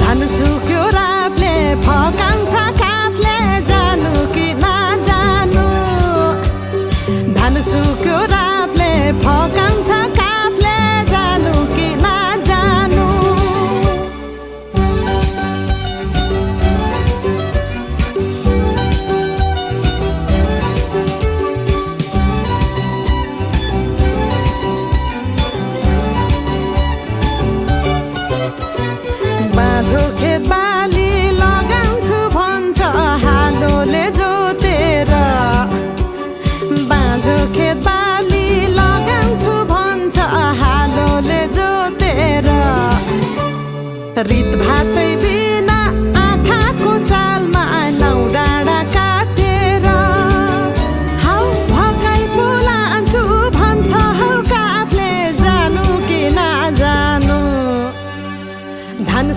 धान सुक्यो रातले फकाउँछ काफले जानु कि नजानु धान सुक्यो रातले फकाउँछ काफले जानु कि नजानु बाँझो खेत बाली लगाउँछु भन्छ हालोले जोतेर बाँझो खेत बाली लगाउँछु भन्छ हालोले जोतेर रित भातै